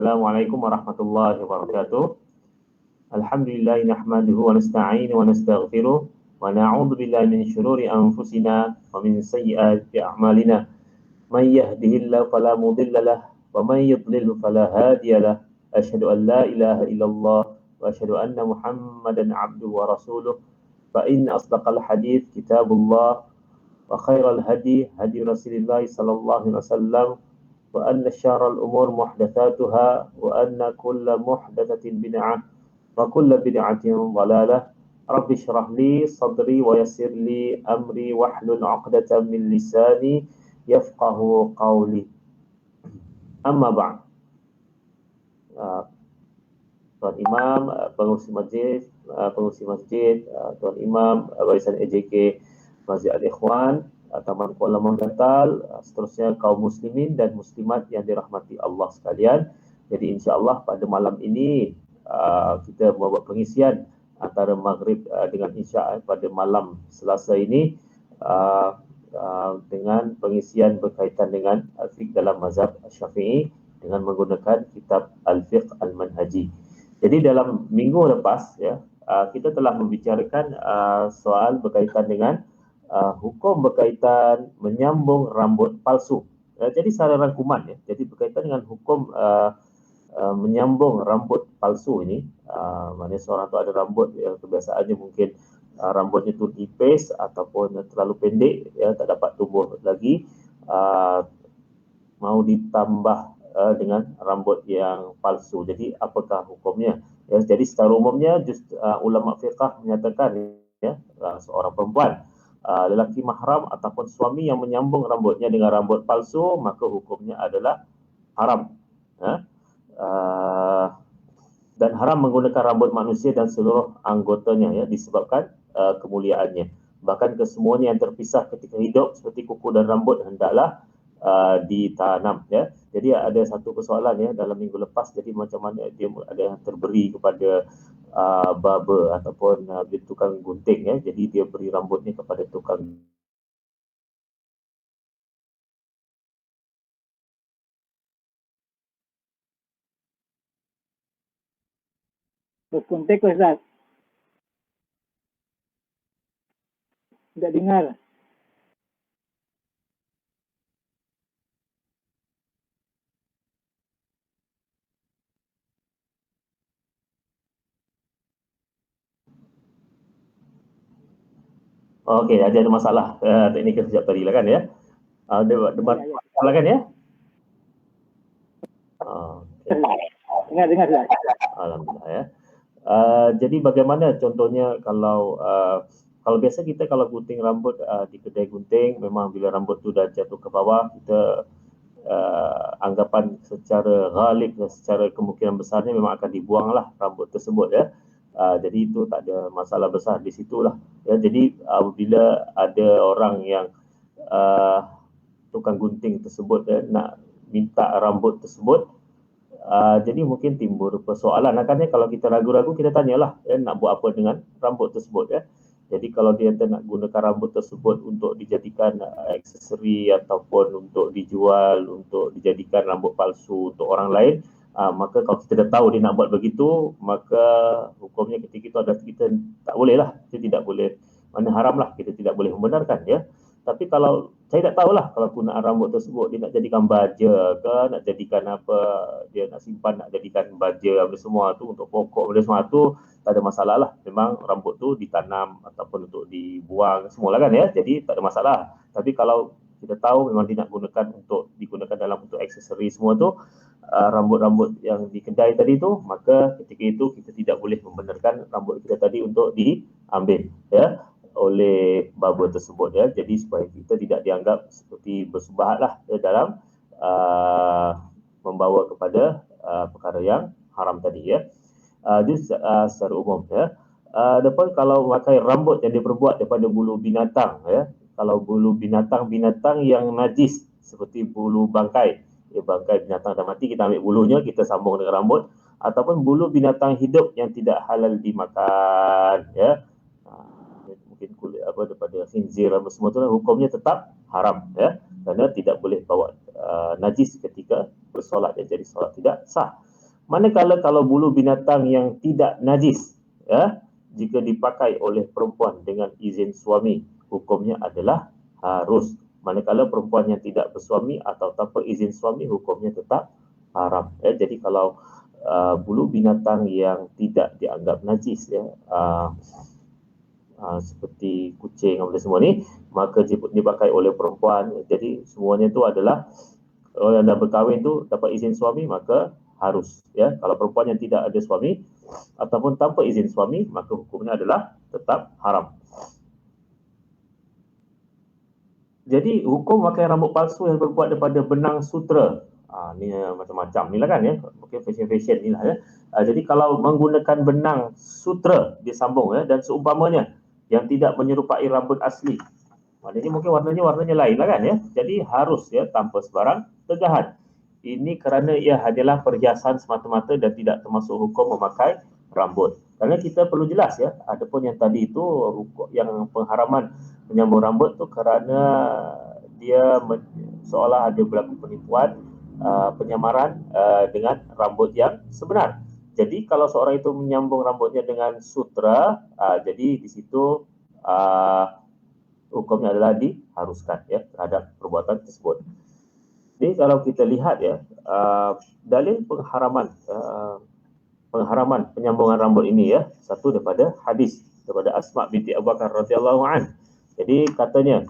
Assalamualaikum warahmatullahi wabarakatuh. Alhamdulillah nahmaduhu wa nasta'inu wa nastaghfiruh wa na'udzu billahi min syururi anfusina wa min sayyiati a'malina. Man yahdihillahu fala mudilla lahu wa man yudlil fala hadiya lahu. Asyhadu an la ilaha illallah wa asyhadu anna Muhammadan 'abduhu wa rasuluh. Fa inna asdaqal hadits kitabullah wa khairal hadi hadi Rasulillah sallallahu alaihi wasallam. وأن شر الأمور محدثاتها وأن كل محدثة بدعة وكل بدعة ضلالة. رب اشرح لي صدري ويسر لي أمري واحلل عقدة من لساني يفقه قولي. أما بعد. Tuan Imam, pengurusi masjid, Tuan Imam, barisan AJK Masjid Al-Ikhwan, Taman Kuala Manggatal, seterusnya kaum muslimin dan muslimat yang dirahmati Allah sekalian. Jadi insya-Allah pada malam ini kita membuat pengisian antara maghrib dengan isya pada malam Selasa ini dengan pengisian berkaitan dengan fiqh dalam mazhab Syafi'i dengan menggunakan kitab Al-Fiqh Al-Manhaji. Jadi dalam minggu lepas ya kita telah membicarakan soal berkaitan dengan hukum berkaitan menyambung rambut palsu. Jadi secara rangkuman ya. Jadi berkaitan dengan hukum menyambung rambut palsu ini, maknanya seorang tu ada rambut kebiasaannya mungkin rambutnya tu tipis ataupun terlalu pendek ya, tak dapat tumbuh lagi, mau ditambah dengan rambut yang palsu. Jadi apakah hukumnya? Ya, jadi secara umumnya ulama fiqh menyatakan ya seorang perempuan lelaki mahram ataupun suami yang menyambung rambutnya dengan rambut palsu, maka hukumnya adalah haram. Dan haram menggunakan rambut manusia dan seluruh anggotanya ya, disebabkan kemuliaannya. Bahkan kesemuanya yang terpisah ketika hidup seperti kuku dan rambut hendaklah ditanam ya. Jadi ada satu persoalan ya dalam minggu lepas, jadi macam mana dia ada yang terberi kepada barber ataupun tukang gunting ya. Jadi dia beri rambutnya kepada tukang berkuntik Ustaz. Tidak dengar. Okey, ada masalah teknikal sejak tadi lah kan ya. Ada masalah kan ya? Dengar Ustaz. Alhamdulillah ya. Jadi bagaimana contohnya kalau biasa kita kalau gunting rambut di kedai gunting, memang bila rambut tu dah jatuh ke bawah, kita anggapan secara ghalib dan secara kemungkinan besarnya memang akan dibuanglah rambut tersebut ya. Jadi itu tak ada masalah besar di situlah ya. Jadi bila ada orang yang tukang gunting tersebut ya, nak minta rambut tersebut, jadi mungkin timbul persoalan. Makanya kalau kita ragu-ragu, kita tanyalah ya, nak buat apa dengan rambut tersebut ya. Jadi kalau dia nak gunakan rambut tersebut untuk dijadikan aksesori ataupun untuk dijual, untuk dijadikan rambut palsu untuk orang lain, maka kalau kita dah tahu dia nak buat begitu, maka hukumnya ketika itu adalah kita tak boleh lah, kita tidak boleh, mana haram lah, kita tidak boleh membenarkan ya. Tapi kalau saya tak tahulah kalau gunaan rambut tersebut dia nak jadikan baja ke, nak jadikan apa, dia nak simpan, nak jadikan baja apa semua tu, untuk pokok benda semua tu, tak ada masalah lah. Memang rambut tu ditanam ataupun untuk dibuang semualah kan ya, jadi tak ada masalah. Tapi kalau kita tahu memang dia nak gunakan untuk digunakan dalam untuk aksesori semua tu, rambut-rambut yang di kedai tadi tu, maka ketika itu kita tidak boleh membenarkan rambut kita tadi untuk diambil ya oleh barber tersebut ya. Jadi supaya kita tidak dianggap seperti bersubahat lah ya, dalam membawa kepada perkara yang haram tadi ya. Jadi secara umum ya. Depan kalau pakai rambut yang diperbuat daripada bulu binatang ya, kalau bulu binatang yang najis seperti bulu bangkai ya, bangkai binatang dah mati, kita ambil bulunya, kita sambung dengan rambut, ataupun bulu binatang hidup yang tidak halal dimakan ya, mungkin kulit apa daripada khinzir apa semua tu, hukumnya tetap haram ya, kerana tidak boleh bawa najis ketika bersolat, jadi solat tidak sah. Manakala kalau bulu binatang yang tidak najis, ya, jika dipakai oleh perempuan dengan izin suami, hukumnya adalah harus. Manakala perempuan yang tidak bersuami atau tanpa izin suami, hukumnya tetap haram. Ya. Jadi kalau bulu binatang yang tidak dianggap najis, ya, seperti kucing apa semua ni, maka dipakai oleh perempuan. Jadi semuanya itu adalah orang yang dah berkahwin tu dapat izin suami, maka harus, ya. Kalau perempuan yang tidak ada suami ataupun tanpa izin suami, maka hukumnya adalah tetap haram. Jadi hukum pakai rambut palsu yang berbuat daripada benang sutera, ni macam-macam ni lah kan, ya, mungkin fashion ni lah, ya. Jadi kalau menggunakan benang sutera disambung, ya, dan seumpamanya yang tidak menyerupai rambut asli, maknanya mungkin warnanya lain lah kan, ya. Jadi harus, ya, tanpa sebarang tegahan. Ini kerana ia hanyalah perhiasan semata-mata dan tidak termasuk hukum memakai rambut. Kerana kita perlu jelas, ya, adapun yang tadi itu yang pengharaman menyambung rambut tu kerana dia seolah ada berlaku penipuan, penyamaran dengan rambut yang sebenar. Jadi kalau seorang itu menyambung rambutnya dengan sutera, jadi di situ hukumnya adalah diharuskan, ya, terhadap perbuatan tersebut. Jadi kalau kita lihat, ya, dalil pengharaman penyambungan rambut ini, ya, satu daripada hadis daripada Asma binti Abu Bakar radhiyallahu an. Jadi katanya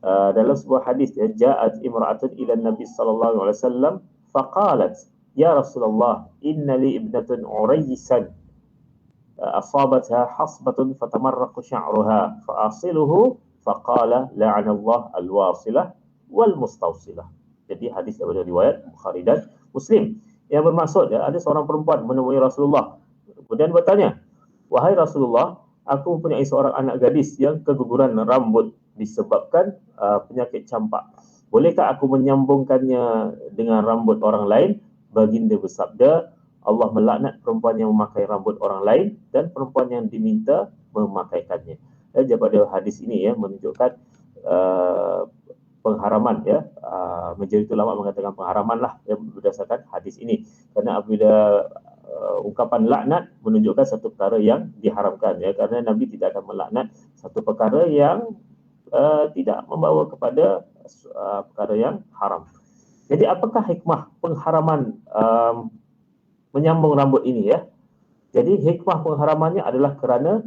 dalam sebuah hadis, ya, ja'at imra'atun ila Nabi sallallahu alaihi wasallam faqalat ya Rasulullah inna li ibnatun uraysan asabatha hasbatun fatamarraqu sya'ruha fa'asiluhu faqala la'anallahu al-wasilah wal mustawsilah. Jadi hadis daripada riwayat Bukhari dan Muslim yang bermaksud, ya, ada seorang perempuan menemui Rasulullah kemudian bertanya, wahai Rasulullah, aku mempunyai seorang anak gadis yang keguguran rambut disebabkan penyakit campak. Bolehkah aku menyambungkannya dengan rambut orang lain? Baginda bersabda, Allah melaknat perempuan yang memakai rambut orang lain dan perempuan yang diminta memakaikannya. Dan daripada hadis ini, ya, menunjukkan pengharaman, ya, majoriti ulama mengatakan pengharaman lah, ya, berdasarkan hadis ini. Kerana apabila ungkapan laknat menunjukkan satu perkara yang diharamkan, ya, kerana Nabi tidak akan melaknat satu perkara yang tidak membawa kepada perkara yang haram. Jadi apakah hikmah pengharaman menyambung rambut ini, ya? Jadi hikmah pengharamannya adalah kerana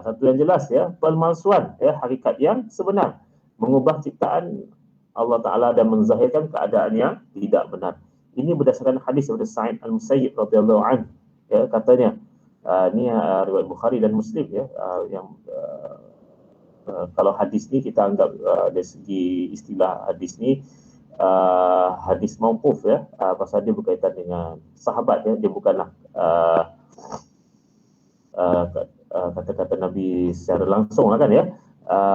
satu yang jelas, ya, pemalsuan, ya, hakikat yang sebenar, mengubah ciptaan Allah Ta'ala dan menzahirkan keadaan yang tidak benar. Ini berdasarkan hadis daripada Sa'id Al-Musayyib radhiyallahu anhu, ya, katanya, ini riwayat Bukhari dan Muslim, ya, yang kalau hadis ni kita anggap dari segi istilah hadis ni hadis mauquf, ya, pasal dia berkaitan dengan sahabat, ya, dia bukanlah kata-kata Nabi secara langsung lah kan, ya.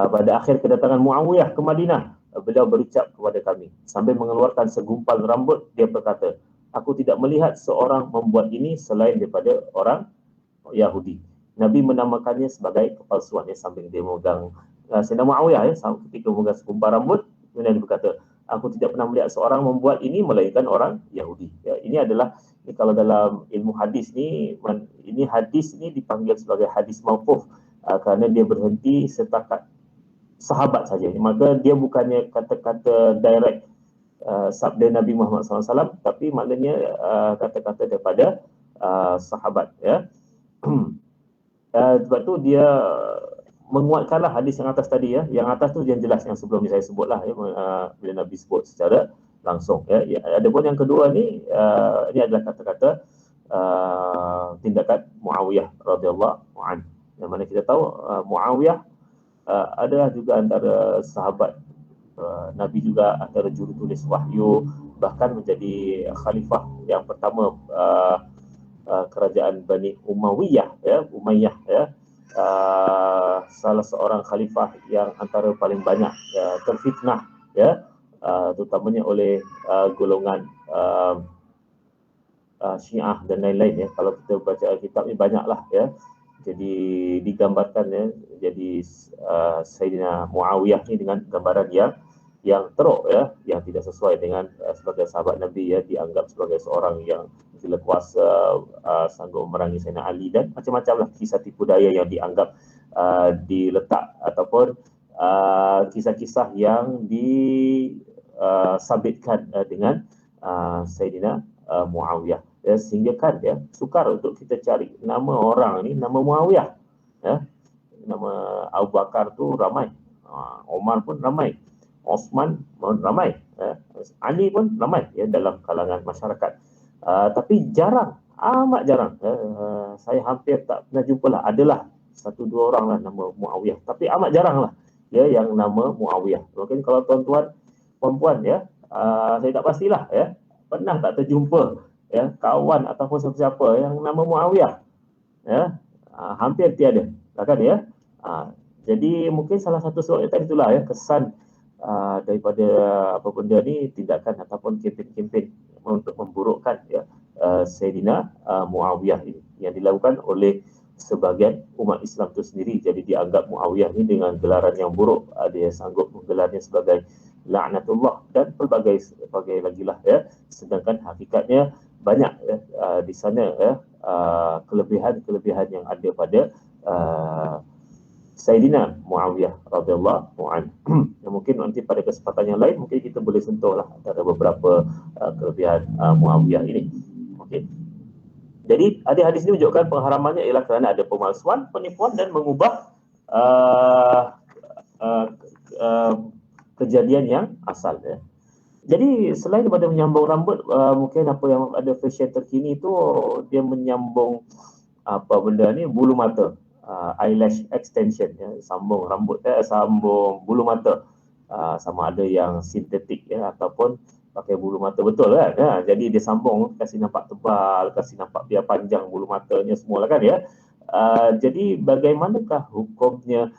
Pada akhir kedatangan Muawiyah ke Madinah, beliau berucap kepada kami sambil mengeluarkan segumpal rambut, dia berkata, aku tidak melihat seorang membuat ini selain daripada orang Yahudi. Nabi menamakannya sebagai kepalsuan, ya, sambil dia memegang Sayyidina Muawiyah, ya, ketika memegang segumpal rambut, kemudian dia berkata, aku tidak pernah melihat seorang membuat ini melainkan orang Yahudi. Ya, ini adalah, ini kalau dalam ilmu hadis ni, ini hadis ni dipanggil sebagai hadis mauquf kerana dia berhenti setakat sahabat saja. Maka dia bukannya kata-kata direct sabda Nabi Muhammad SAW, tapi maknanya kata-kata daripada sahabat, ya. Sebab tu dia menguatkanlah hadis yang atas tadi, ya. Yang atas tu yang jelas, yang sebelum ni saya sebutlah, ya, bila Nabi sebut secara langsung, ya. Adapun yang kedua ni, ini adalah kata-kata tindakan Muawiyah radhiyallahu anhu. Yang mana kita tahu Muawiyah adalah juga antara sahabat Nabi, juga antara jurutulis wahyu, bahkan menjadi khalifah yang pertama kerajaan Bani Umayyah, ya, ya. Salah seorang khalifah yang antara paling banyak, ya, terfitnah, ya, terutamanya oleh golongan Syiah dan lain-lain, ya. Kalau kita baca kitab ni banyaklah, ya. Jadi digambarkan, ya, jadi Sayyidina Muawiyah ni dengan gambaran yang yang teruk ya, yang tidak sesuai dengan sebagai sahabat Nabi ya, dianggap sebagai seorang yang gila kuasa, sanggup memerangi Sayyidina Ali dan macam-macam lah kisah tipu daya yang dianggap diletak ataupun kisah-kisah yang disabitkan dengan Sayyidina Muawiyah ya, sehingga kan ya sukar untuk kita cari nama orang ni, nama Muawiyah ya. Nama Abu Bakar tu ramai, Omar pun ramai, Osman pun ramai, Ali pun ramai ya dalam kalangan masyarakat. Tapi jarang, amat jarang. Saya hampir tak pernah jumpa lah. Adalah satu dua orang lah nama Muawiyah, tapi amat jarang lah ya yang nama Muawiyah. Mungkin kalau tuan-tuan, puan-puan ya, saya tak pastilah ya, pernah tak terjumpa ya kawan ataupun siapa-siapa yang nama Muawiyah ya, hampir tiada kan ya. Jadi mungkin salah satu sebabnya tadi itulah ya, kesan daripada apa benda ni, tindakan ataupun kempen-kempen untuk memburukkan ya Sayyidina Muawiyah ini yang dilakukan oleh sebahagian umat Islam itu sendiri. Jadi dianggap Muawiyah ini dengan gelaran yang buruk, dia sanggup menggelarnya sebagai laknatullah dan pelbagai lagi lah ya, sedangkan hakikatnya banyak ya, di sana ya kelebihan-kelebihan yang ada pada Sayyidina Muawiyah radhiyallahu anhu. Mungkin nanti pada kesempatan yang lain mungkin kita boleh sentuh lah antara beberapa kelebihan Muawiyah ini. Okey. Jadi hadis ini menunjukkan pengharamannya ialah kerana ada pemalsuan, penipuan dan mengubah kejadian yang asal ya. Jadi selain daripada menyambung rambut, mungkin apa yang ada fashion terkini itu dia menyambung apa benda ni, bulu mata, eyelash extension ya, sambung rambut sambung bulu mata, sama ada yang sintetik ya ataupun pakai bulu mata betul kan ya. Jadi dia sambung, kasih nampak tebal, kasih nampak biar panjang bulu matanya semua lah kan ya. Jadi bagaimanakah hukumnya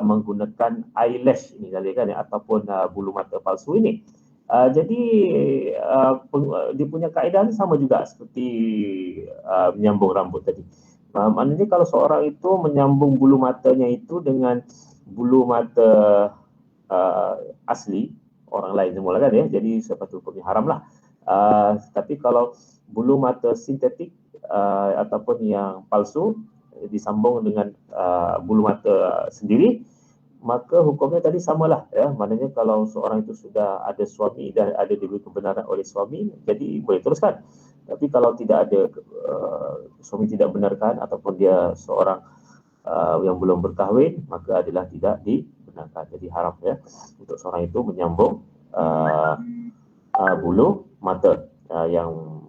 menggunakan eyelash ini kali kan ya, ataupun bulu mata palsu ini? Jadi dia punya kaedah ni sama juga seperti menyambung rambut tadi. Maknanya kalau seorang itu menyambung bulu matanya itu dengan bulu mata asli orang lain semua lah kan ya, jadi sepatutnya haram lah. Tapi kalau bulu mata sintetik ataupun yang palsu disambung dengan bulu mata sendiri, maka hukumnya tadi samalah ya. Maknanya kalau seorang itu sudah ada suami dan ada diberi kebenaran oleh suami, jadi boleh teruskan. Tapi kalau tidak ada suami tidak benarkan ataupun dia seorang yang belum berkahwin, maka adalah tidak dibenarkan. Jadi haram ya untuk seorang itu menyambung bulu mata yang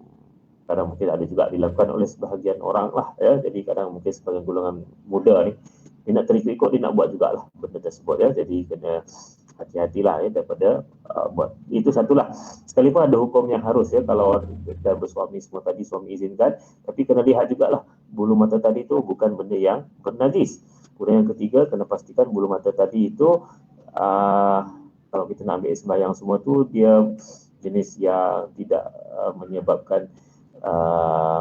kadang mungkin ada juga dilakukan oleh sebahagian orang lah ya. Jadi kadang mungkin sebagian golongan muda ni dia nak terikut-ikut, dia nak buat jugalah benda tersebut ya. Jadi kena hati-hatilah ya daripada buat. Itu satulah. Sekalipun ada hukum yang harus ya, kalau kita bersuami semua tadi suami izinkan, tapi kena lihat jugalah bulu mata tadi itu bukan benda yang bernajis. Kemudian yang ketiga, kena pastikan bulu mata tadi itu kalau kita nak ambil sembahyang semua tu, dia jenis yang tidak menyebabkan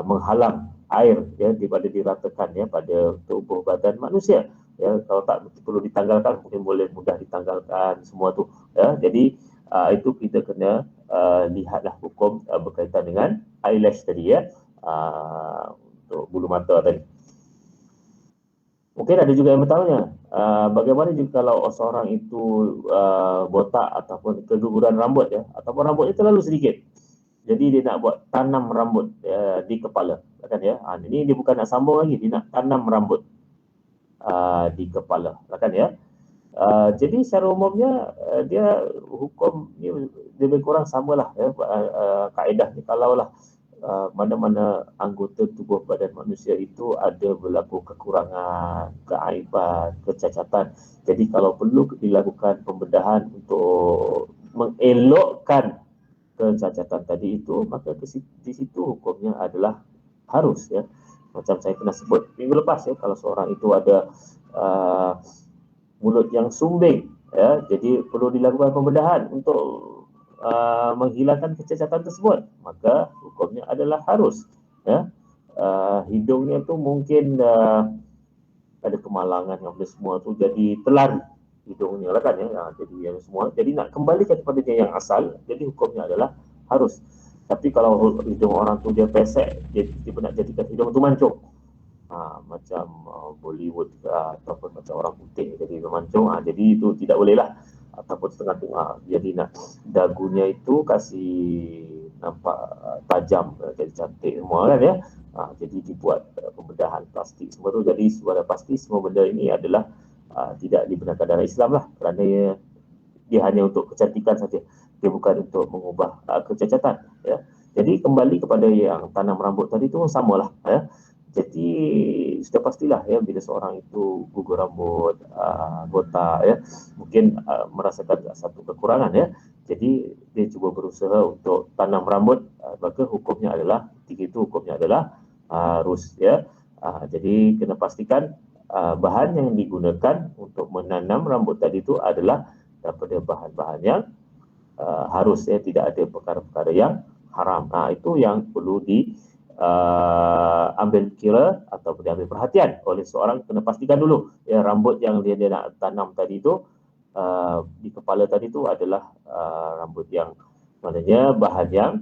menghalang air ya daripada diratakan ya pada tubuh badan manusia ya. Kalau tak perlu ditanggalkan, mungkin boleh mudah ditanggalkan semua tu ya. Jadi itu kita kena lihatlah hukum berkaitan dengan eyelash tadi ya, untuk bulu mata tadi. Mungkin ada juga yang bertanya, bagaimana jika kalau seorang itu botak ataupun keguguran rambut ya, ataupun rambutnya terlalu sedikit, jadi dia nak buat tanam rambut di kepala kan ya. Ini dia bukan nak sambung lagi, dia nak tanam rambut di kepala kan ya. Jadi secara umumnya dia hukum ni lebih kurang samalah ya, kaedah ni. Kalaulah mana-mana anggota tubuh badan manusia itu ada berlaku kekurangan, keaiban, kecacatan, jadi kalau perlu dilakukan pembedahan untuk mengelokkan kecacatan tadi itu, maka di situ hukumnya adalah harus ya. Macam saya pernah sebut minggu lepas ya, kalau seorang itu ada mulut yang sumbing ya, jadi perlu dilakukan pembedahan untuk menghilangkan kecacatan tersebut, maka hukumnya adalah harus ya. Hidungnya tu mungkin ada kemalangan apa semua tu, jadi terlari hidungnya lah kan ya. Jadi yang semua, jadi nak kembalikan kepada dia yang asal, jadi hukumnya adalah harus. Tapi kalau hidung orang tu dia pesek, dia nak jadikan hidung tu mancung, macam Bollywood ataupun macam orang putih jadi memancung, jadi itu tidak boleh lah. Ataupun setengah jadi nak dagunya itu kasih nampak tajam, jadi cantik semua kan ya. Jadi dibuat pembedahan plastik semua tu, jadi sudah pasti semua benda ini adalah tidak dibenarkan dalam Islam lah, kerana dia hanya untuk kecantikan saja, dia bukan untuk mengubah kecacatan ya. Jadi kembali kepada yang tanam rambut tadi tu samalah ya. Jadi sudah pastilah ya, bila seorang itu gugur rambut, botak ya, mungkin merasakan satu kekurangan ya. Jadi dia cuba berusaha untuk tanam rambut, maka hukumnya adalah ketika itu hukumnya adalah harus ya. Jadi kena pastikan bahan yang digunakan untuk menanam rambut tadi itu adalah daripada bahan-bahan yang harus ya, tidak ada perkara-perkara yang haram. Itu yang perlu ambil kira atau diambil perhatian oleh seorang. Kena pastikan dulu ya, rambut yang dia nak tanam tadi itu di kepala tadi itu adalah rambut yang maknanya bahan yang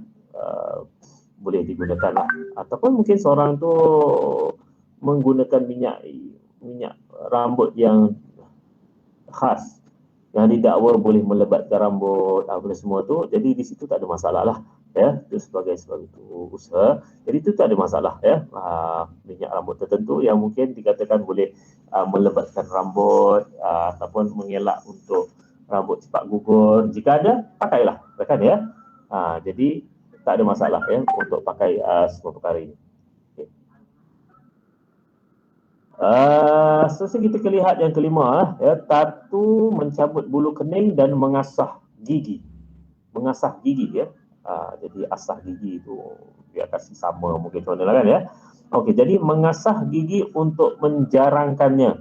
boleh digunakan lah. Ataupun mungkin seorang tu menggunakan minyak rambut yang khas, yang didakwa boleh melebatkan rambut, apa semua tu, jadi di situ tak ada masalah lah ya, itu sebagai itu usaha, jadi itu tak ada masalah ya. Minyak rambut tertentu yang mungkin dikatakan boleh melebatkan rambut ataupun mengelak untuk rambut cepat gugur, jika ada pakailah kan ya. Jadi tak ada masalah ya untuk pakai semua perkara ini. Selesai kita lihat yang kelima ya, tatu mencabut bulu kening dan mengasah gigi. Mengasah gigi ya. Jadi asah gigi itu dia kasih sama mungkin macam mana kan ya. Okey, jadi mengasah gigi untuk menjarangkannya,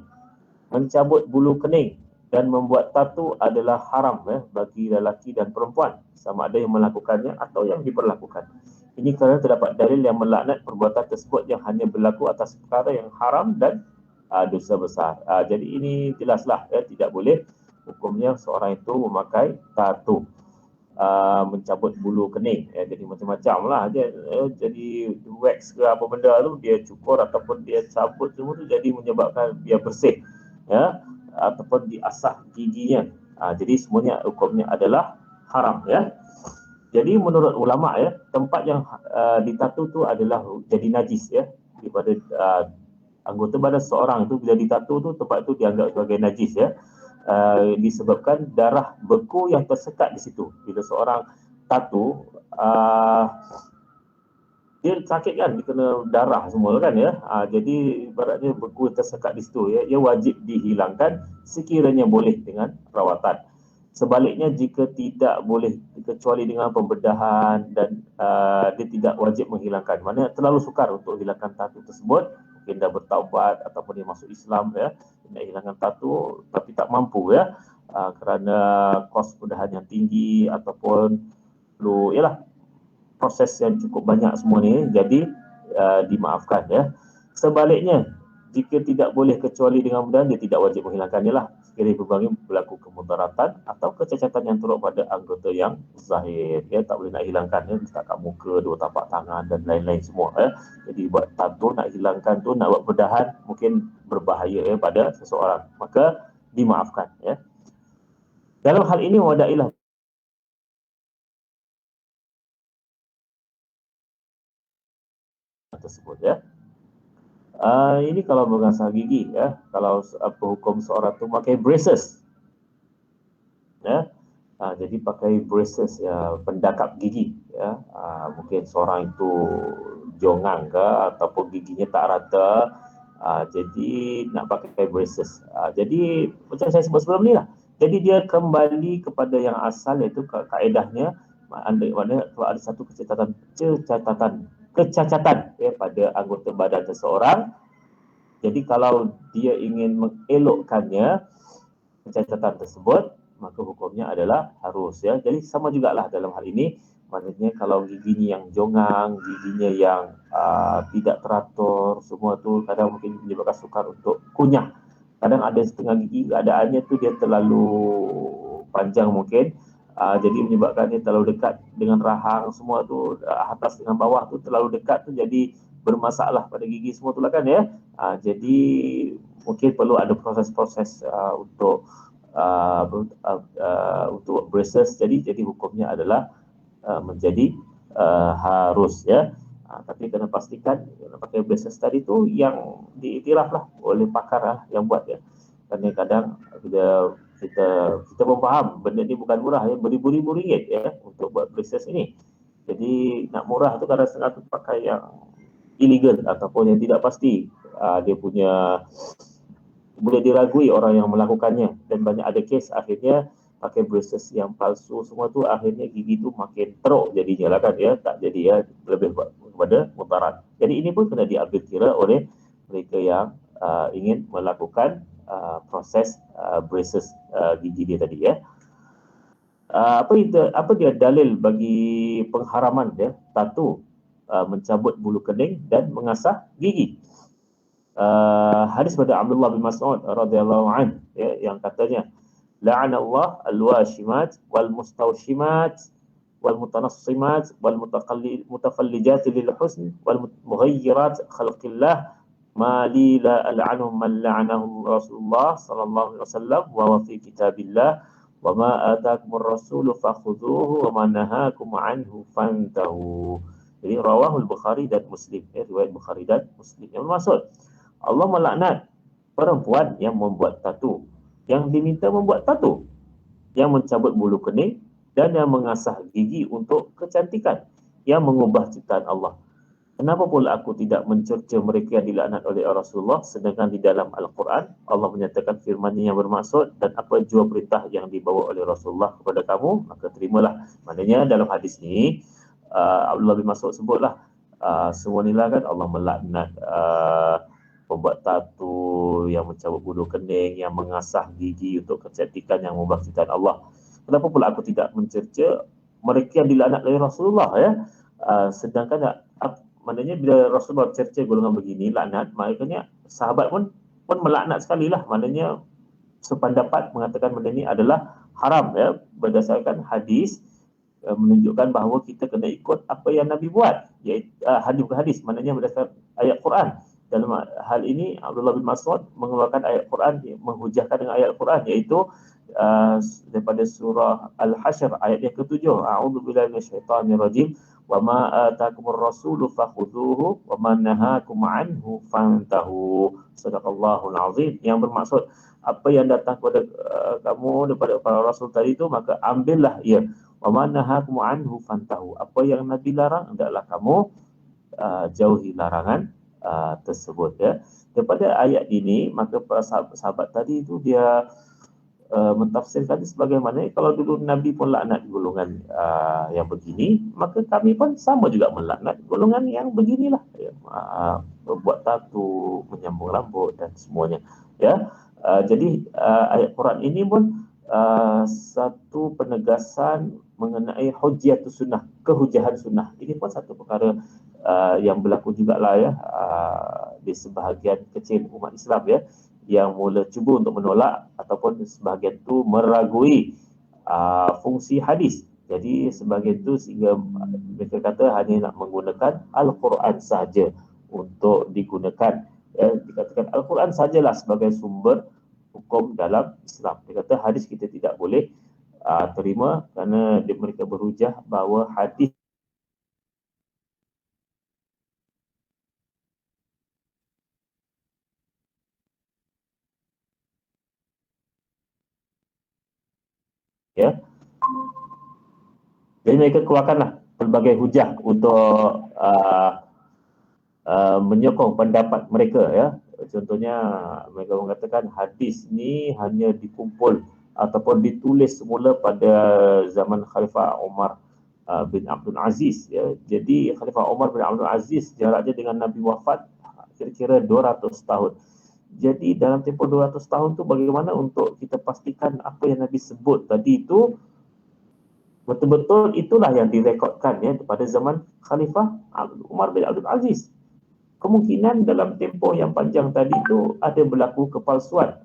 mencabut bulu kening dan membuat tatu adalah haram ya bagi lelaki dan perempuan, sama ada yang melakukannya atau yang diperlakukan. Ini kerana terdapat dalil yang melaknat perbuatan tersebut yang hanya berlaku atas perkara yang haram dan dosa besar. Jadi ini jelaslah ya, tidak boleh hukumnya seorang itu memakai tatu. Mencabut bulu kening ya, jadi macam-macam lah dia, jadi wax ke apa benda tu dia cukur ataupun dia cabut semua tu, jadi menyebabkan dia bersih ya, ataupun diasah giginya. Jadi semuanya hukumnya adalah haram ya. Jadi menurut ulama ya, tempat yang ditatu tu adalah jadi najis ya, daripada anggota badan seorang tu bila ditatu tu, tempat tu dianggap sebagai najis ya. Disebabkan darah beku yang tersekat di situ. Bila seorang tatu, dia sakit kan, dia kena darah semua kan ya. Jadi ibaratnya beku tersekat di situ ya, ia wajib dihilangkan sekiranya boleh dengan perawatan. Sebaliknya jika tidak boleh kecuali dengan pembedahan dan dia tidak wajib menghilangkan. Maknanya terlalu sukar untuk hilangkan tatu tersebut, mungkin dah bertaubat ataupun dia masuk Islam ya, nak hilangkan tatu tapi tak mampu ya, kerana kos pembedahan yang tinggi ataupun perlu yalah proses yang cukup banyak semua ni, jadi dimaafkan ya. Sebaliknya jika tidak boleh kecuali dengan pembedahan, dia tidak wajib menghilangkannya lah sekiranya berlaku kemudaratan atau kecacatan yang turut pada anggota yang zahir ya. Tak boleh nak hilangkan ya, setakat muka, dua tapak tangan dan lain-lain semua ya. Jadi buat tatu nak hilangkan tu, nak buat bedahan mungkin berbahaya ya pada seseorang, maka dimaafkan ya. Dalam hal ini wadailah tersebut ya. Ini kalau mengasah gigi ya, kalau hukum seorang tu pakai braces ya, jadi pakai braces ya, pendakap gigi ya. Mungkin seorang itu jongang ke ataupun giginya tak rata, jadi nak pakai braces. Jadi macam saya sebut sebelum ni lah, jadi dia kembali kepada yang asal, iaitu kaedahnya maknanya kalau ada satu kecacatan ya pada anggota badan seseorang, jadi kalau dia ingin mengelokkannya kecacatan tersebut, maka hukumnya adalah harus ya. Jadi sama jugalah dalam hal ini, maknanya kalau giginya yang jongang, giginya yang tidak teratur, semua tu kadang mungkin menyebabkan sukar untuk kunyah. kadang ada setengah gigi keadaannya tu dia terlalu panjang mungkin, jadi menyebabkan dia terlalu dekat dengan rahang semua tu, atas dengan bawah tu terlalu dekat tu jadi bermasalah pada gigi semua tu lah kan ya. Jadi mungkin perlu ada proses-proses untuk braces, jadi hukumnya adalah menjadi harus ya. Tapi kena pastikan pakai braces tadi tu yang diiktiraf lah oleh pakar lah yang buat ya. Kadang-kadang kita pun faham benda ni bukan murah ya, beribu-ribu ringgit ya untuk buat braces ini. Jadi nak murah tu kadang setengah tu pakai yang illegal ataupun yang tidak pasti. Dia punya boleh diragui orang yang melakukannya, dan banyak ada kes akhirnya pakai braces yang palsu semua tu akhirnya gigi tu makin teruk jadinya lah kan ya, tak jadi ya, lebih kepada mudarat. Jadi ini pun kena diambil kira oleh mereka yang ingin melakukan proses braces gigi dia tadi ya. Apa dia dalil bagi pengharaman ya tattoo, mencabut bulu kening dan mengasah gigi? Hadis pada Abdullah bin Mas'ud radhiyallahu anhu ya, yang katanya la'anallah al-washimat wal mustawshimat wal mutanassimat wal mutafallijat lil husn wal mughayyirat khalqillah ma li la al'anhum man la'anahu Rasulullah sallallahu alaihi wasallam wa fi kitabillah wa ma atakumur rasul fakhudhuhu wa ma nahakum anhu fantahu. Jadi rawahul Bukhari dan Muslim ya, riwayat Bukhari dan Muslim. Yang bermaksud Allah melaknat perempuan yang membuat tattoo, yang diminta membuat tattoo, yang mencabut bulu kening dan yang mengasah gigi untuk kecantikan, yang mengubah ciptaan Allah. Kenapa pula aku tidak mencerca mereka yang dilaknat oleh Rasulullah, sedangkan di dalam Al-Quran Allah menyatakan firman-Nya yang bermaksud, dan apa jua perintah yang dibawa oleh Rasulullah kepada kamu, maka terimalah. Maknanya dalam hadis ni Abdullah bin Mas'ud sebutlah semua ni lah kan Allah melaknat pembuat tattoo, yang mencabut bulu kening, yang mengasah gigi untuk kecantikan, yang mengubah ciptaan Allah. Kenapa pula aku tidak mencerca mereka yang dilaknat oleh Rasulullah ya? Sedangkan maknanya bila Rasulullah cerca golongan begini laknat, maknanya sahabat pun melaknat sekali lah. Maknanya sependapat mengatakan benda ini adalah haram ya, berdasarkan hadis menunjukkan bahawa kita kena ikut apa yang Nabi buat, iaitu hadis, maknanya berdasarkan ayat Quran. Dalam hal ini Abdullah bin Mas'ud mengeluarkan ayat Quran, menghujahkan dengan ayat Quran, iaitu daripada surah Al-Hashr ayat yang ke-7, a'udzubillahi minasyaitonirrajim wa ma atakumur rasulu fakhudhuhu wa ma nahakum anhu fantahu. Sadaqallahul azim. Yang bermaksud apa yang datang kepada kamu daripada para rasul tadi itu, maka ambillah ia. Wa ma nahakum anhu fantahu. Apa yang Nabi larang, hendaklah kamu jauhi larangan tersebut ya. Daripada ayat ini, maka para sahabat tadi itu dia mentafsirkan sebagaimana kalau dulu Nabi pun laknat golongan yang begini, maka kami pun sama juga melaknat golongan yang beginilah ya, membuat tattoo, menyambung rambut dan semuanya ya. Jadi ayat Quran ini pun satu penegasan mengenai hujiatus sunnah, kehujahan sunnah. Ini pun satu perkara yang berlaku jugalah ya di sebahagian kecil umat Islam ya, yang mula cuba untuk menolak ataupun sebahagian tu meragui fungsi hadis. Jadi sebahagian tu sehingga mereka kata hanya nak menggunakan Al-Quran saja untuk digunakan. Ya, dikatakan Al-Quran sajalah sebagai sumber hukum dalam Islam. Dia kata hadis kita tidak boleh terima kerana mereka berhujah bahawa hadis ya. Jadi mereka keluarkanlah pelbagai hujah untuk menyokong pendapat mereka ya. Contohnya mereka mengatakan hadis ni hanya dikumpul ataupun ditulis semula pada zaman Khalifah Umar bin Abdul Aziz ya. Jadi Khalifah Umar bin Abdul Aziz jaraknya dengan Nabi wafat kira-kira 200 tahun. Jadi dalam tempoh 200 tahun tu bagaimana untuk kita pastikan apa yang Nabi sebut tadi itu betul-betul itulah yang direkodkan ya pada zaman Khalifah Umar bin Abdul Aziz. Kemungkinan dalam tempoh yang panjang tadi itu ada berlaku kepalsuan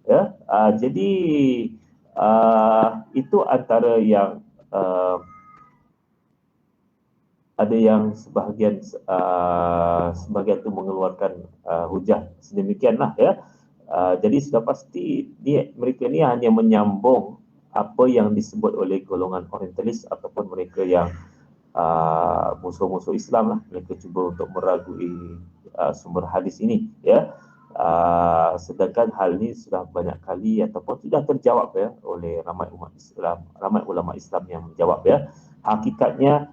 ya. Jadi itu antara yang ada yang sebahagian tu mengeluarkan hujah sedemikianlah ya. Jadi sudah pasti mereka ni hanya menyambung apa yang disebut oleh golongan orientalis ataupun mereka yang musuh-musuh Islam lah. Mereka cuba untuk meragui sumber hadis ini ya. Sedangkan hal ini sudah banyak kali ataupun sudah terjawab ya oleh ramai umat Islam, ramai ulama Islam yang menjawab ya. Hakikatnya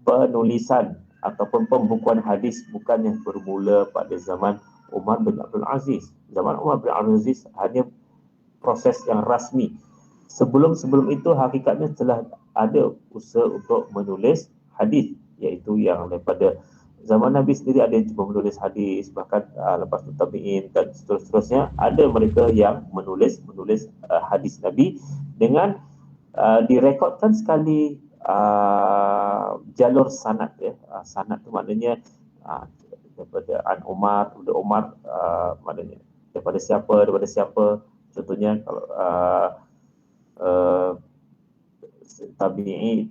penulisan ataupun pembukuan hadis bukannya bermula pada zaman Umar bin Abdul Aziz. Zaman Umar bin Abdul Aziz hanya proses yang rasmi. Sebelum itu hakikatnya telah ada usaha untuk menulis hadis, iaitu yang daripada zaman Nabi sendiri ada yang cuba menulis hadis, bahkan lepas tu tabi'in dan seterusnya ada mereka yang menulis hadis Nabi dengan direkodkan sekali jalur sanad ya. Sanad tu maknanya daripada An Umar, Uda Umar, maknanya daripada siapa. Contohnya kalau tabi'in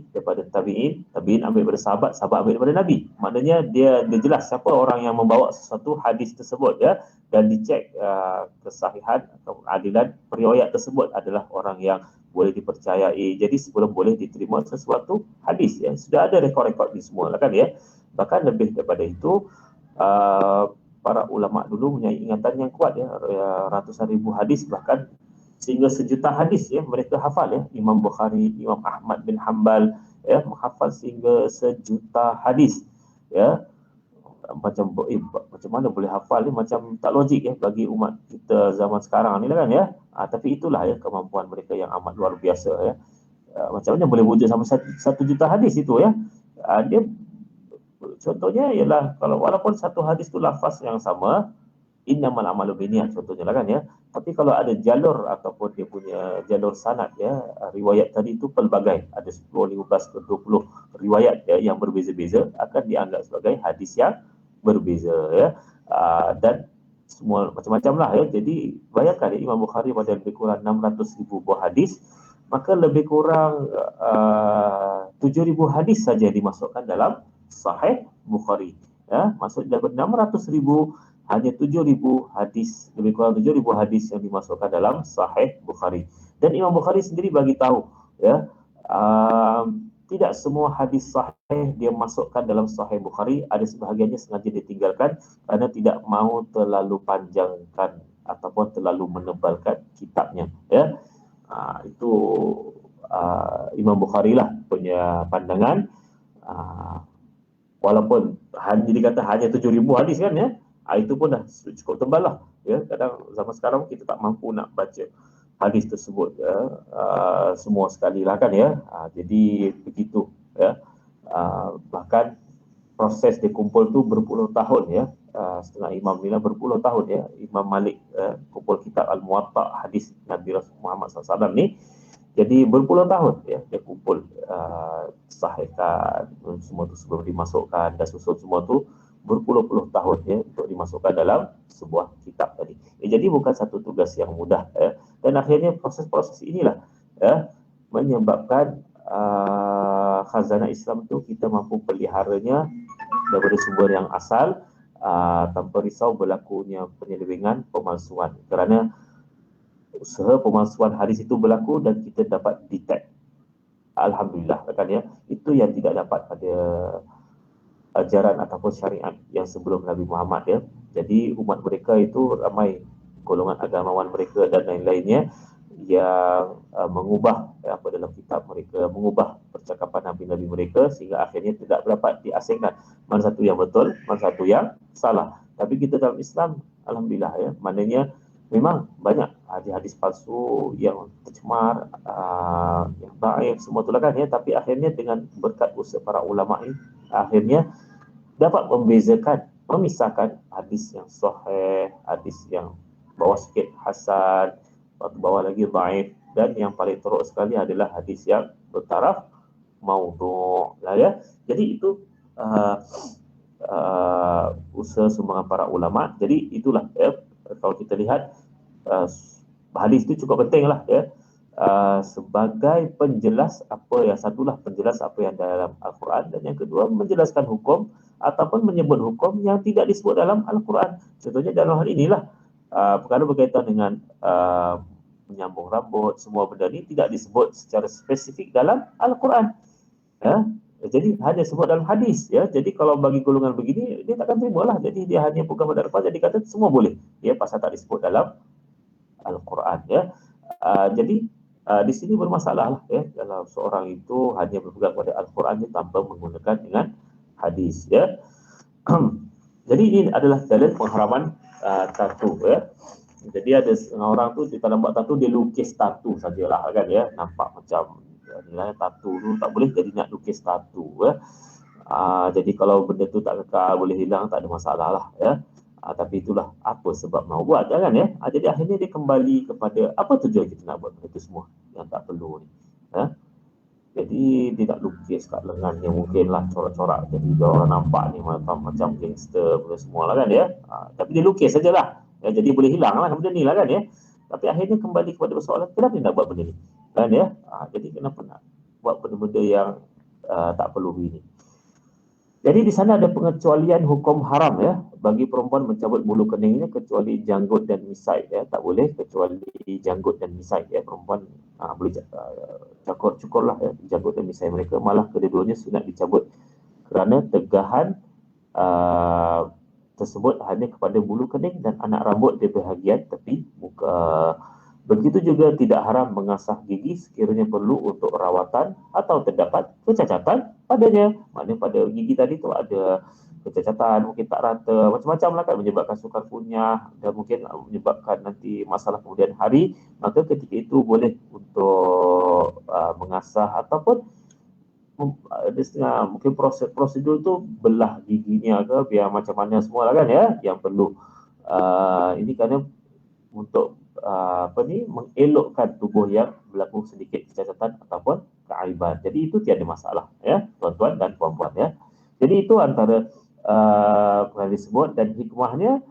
daripada tabi'in ambil daripada sahabat ambil daripada Nabi. Maknanya dia jelas siapa orang yang membawa sesuatu hadis tersebut ya, dan dicek kesahihan atau adilan periwayat tersebut adalah orang yang boleh dipercayai. Jadi sebelum boleh diterima sesuatu hadis ya, sudah ada rekod-rekod ni semua lah kan ya. Bahkan lebih daripada itu, para ulama dulu punya ingatan yang kuat ya, ratusan ribu hadis bahkan sehingga sejuta hadis ya mereka hafal ya. Imam Bukhari, Imam Ahmad bin Hanbal ya menghafal sehingga sejuta hadis ya. Macam mana boleh hafal ni, macam tak logik ya bagi umat kita zaman sekarang ni lah kan ya. Tapi itulah ya kemampuan mereka yang amat luar biasa ya. Macam mana boleh wujud sampai 1 juta hadis itu ya. Dia contohnya ialah kalau walaupun satu hadis tu lafaz yang sama, innamal amalu binniyat contohnya lah kan ya. Tapi kalau ada jalur ataupun dia punya jalur sanad ya, riwayat tadi itu pelbagai, ada 10, 15 ke 20 riwayat ya yang berbeza-beza akan dianggap sebagai hadis yang berbeza ya. Dan semua macam-macam lah ya. Jadi bayangkan ya, Imam Bukhari pada lebih kurang 600,000 buah hadis, maka lebih kurang 7,000 hadis saja dimasukkan dalam Sahih Bukhari ya. Maksud daripada 600,000 hanya 7,000 hadis, lebih kurang 7,000 hadis yang dimasukkan dalam Sahih Bukhari. Dan Imam Bukhari sendiri bagi tahu ya, tidak semua hadis sahih dia masukkan dalam Sahih Bukhari, ada sebahagiannya sengaja ditinggalkan kerana tidak mahu terlalu panjangkan ataupun terlalu menebalkan kitabnya ya. Itu Imam Bukhari lah punya pandangan. Walaupun hanya dikata hanya 7,000 hadis kan ya, itu pun dah cukup tebal lah ya. Kadang zaman sekarang kita tak mampu nak baca hadis tersebut ya, semua sekali lah kan ya. Jadi begitu ya. Bahkan proses dikumpul tu berpuluh tahun ya. Setengah imam ni lah berpuluh tahun ya. Imam Malik kumpul kitab Al-Muwatta hadis Nabi Muhammad SAW ni. Jadi berpuluh tahun ya dia kumpul sahihkan semua tu sebelum dimasukkan dan susun semua tu berpuluh-puluh tahun ya untuk dimasukkan dalam sebuah kitab tadi. Jadi bukan satu tugas yang mudah ya. Dan akhirnya proses-proses inilah ya menyebabkan khazanah Islam tu kita mampu peliharanya daripada sumber yang asal tanpa risau berlakunya penyelewengan, pemalsuan. Kerana usaha pemalsuan hadis itu berlaku dan kita dapat detect. Alhamdulillah kan ya. Itu yang tidak dapat pada ajaran ataupun syariat yang sebelum Nabi Muhammad ya. Jadi umat mereka itu ramai golongan agamawan mereka dan lain-lainnya yang mengubah apa dalam kitab mereka, mengubah percakapan Nabi-Nabi mereka sehingga akhirnya tidak dapat diasingkan mana satu yang betul, mana satu yang salah. Tapi kita dalam Islam, alhamdulillah ya, maknanya memang banyak hadis-hadis palsu yang tercemar, yang baik semua itulah kan ya. Tapi akhirnya dengan berkat usaha para ulama ini, akhirnya dapat membezakan, memisahkan hadis yang sahih, hadis yang bawah sikit hasan, bawah lagi dhaif, dan yang paling teruk sekali adalah hadis yang bertaraf maudhu' lah ya. Jadi itu usaha sumbangan para ulama. Jadi itulah ya, kalau kita lihat hadis itu cukup penting lah ya, sebagai penjelas apa yang satulah penjelas apa yang dalam Al-Quran, dan yang kedua menjelaskan hukum ataupun menyebut hukum yang tidak disebut dalam Al-Quran. Contohnya dalam hal inilah perkara berkaitan dengan menyambung rambut, semua benda ini tidak disebut secara spesifik dalam Al-Quran. Ya. Jadi hanya sebut dalam hadis. Ya. Jadi kalau bagi golongan begini, dia takkan terima lah. Jadi dia hanya pegang pada Al-Quran, jadi kata semua boleh. Ya, pasal tak disebut dalam Al-Quran. Ya. Jadi di sini bermasalah lah. Ya. Kalau seorang itu hanya berpegang pada Al-Quran tanpa menggunakan dengan hadis. Ya. Jadi ini adalah dalil pengharaman tatu. Ya. Jadi ada orang tu kalau buat tatu dia lukis tatu sajalah kan ya, nampak macam nilai tatu tu tak boleh, jadi nak lukis tatu ya. Jadi kalau benda tu tak kekal boleh hilang, tak ada masalah lah ya. Tapi itulah apa sebab mau buat kan ya. Jadi akhirnya dia kembali kepada apa tujuan kita nak buat benda tu semua yang tak perlu ni ya. Jadi dia tak lukis kat lengannya mungkin lah corak-corak, jadi dia orang nampak ni macam gangster semua lah kan ya. Tapi dia lukis sajalah. Ya, jadi boleh hilang lah benda ni lah kan ya. Tapi akhirnya kembali kepada persoalan, kenapa dia nak buat benda ni kan ya. Jadi kenapa nak buat benda-benda yang tak perlu ini. Jadi di sana ada pengecualian hukum haram ya bagi perempuan mencabut bulu keningnya kecuali janggut dan misai ya, tak boleh kecuali janggut dan misai ya. Perempuan boleh cukur lah ya janggut dan misai mereka, malah kedua-duanya sunat dicabut kerana tegahan tersebut hanya kepada bulu kening dan anak rambut di bahagian tepi muka. Begitu juga tidak haram mengasah gigi sekiranya perlu untuk rawatan atau terdapat kecacatan padanya. Maknanya pada gigi tadi tu ada kecacatan, mungkin tak rata, macam-macam lah kan, menyebabkan sukar kunyah dan mungkin menyebabkan nanti masalah kemudian hari. Maka ketika itu boleh untuk mengasah ataupun ada setengah mungkin prosedur tu belah giginya ke biar macam mana semua lah kan ya, yang perlu ini kerana untuk mengelokkan tubuh yang berlaku sedikit kecacatan ataupun keaiban. Jadi itu tiada masalah ya tuan-tuan dan puan-puan ya. Jadi itu antara perkara disebut, dan hikmahnya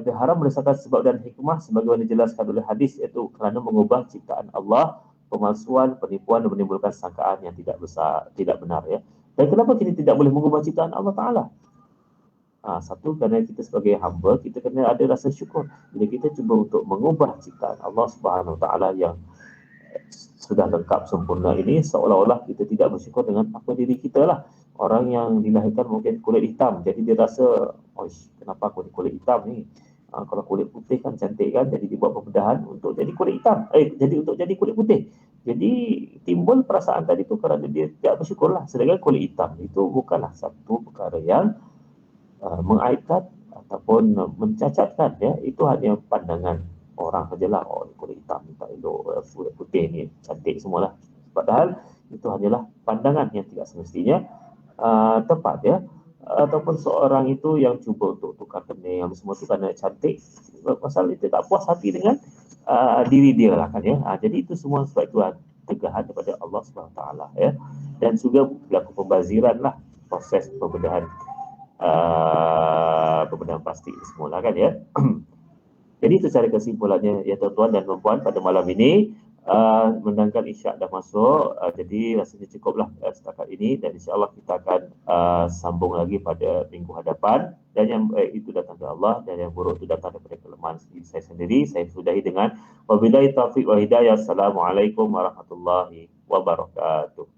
diharam berdasarkan sebab dan hikmah sebagaimana dijelaskan oleh hadis, iaitu kerana mengubah ciptaan Allah, pemalsuan, penipuan dan menimbulkan sangkaan yang tidak benar ya. Dan kenapa kita tidak boleh mengubah ciptaan Allah Ta'ala? Satu, kerana kita sebagai hamba, kita kena ada rasa syukur bila kita cuba untuk mengubah ciptaan Allah Subhanahu Wa Ta'ala yang sudah lengkap sempurna ini, seolah-olah kita tidak bersyukur dengan apa diri kita lah. Orang yang dilahirkan mungkin kulit hitam, jadi dia rasa, kenapa aku ni kulit hitam ni? Kalau kulit putih kan cantik kan, jadi dibuat pembedahan untuk jadi kulit hitam, untuk jadi kulit putih. Jadi timbul perasaan tadi tu kerana dia tidak bersyukur lah. Sedangkan kulit hitam itu bukanlah satu perkara yang mengaibkan ataupun mencacatkan ya. Itu hanya pandangan orang sajalah, kulit hitam ni tak elok, kulit putih ni cantik semualah. Padahal itu hanyalah pandangan yang tidak semestinya tepat ya. Ataupun seorang itu yang cuba untuk tukar kening semua tu kerana cantik, pasal dia tak puas hati dengan diri dia lah kan ya. Jadi itu semua sebab itu tegahan daripada Allah SWT ya. Dan juga berlaku pembaziran lah proses pembedahan plastik semua lah kan ya. Jadi itu cara kesimpulannya ya tuan-tuan dan puan-puan pada malam ini. Menangkan isyak dah masuk, jadi rasanya cukuplah setakat ini, dan insyaAllah kita akan sambung lagi pada minggu hadapan. Dan yang baik itu datang dari Allah, dan yang buruk itu datang daripada kelemahan saya sendiri. Saya sudahi dengan wabillahi taufiq wa hidayah. Assalamualaikum warahmatullahi wabarakatuh.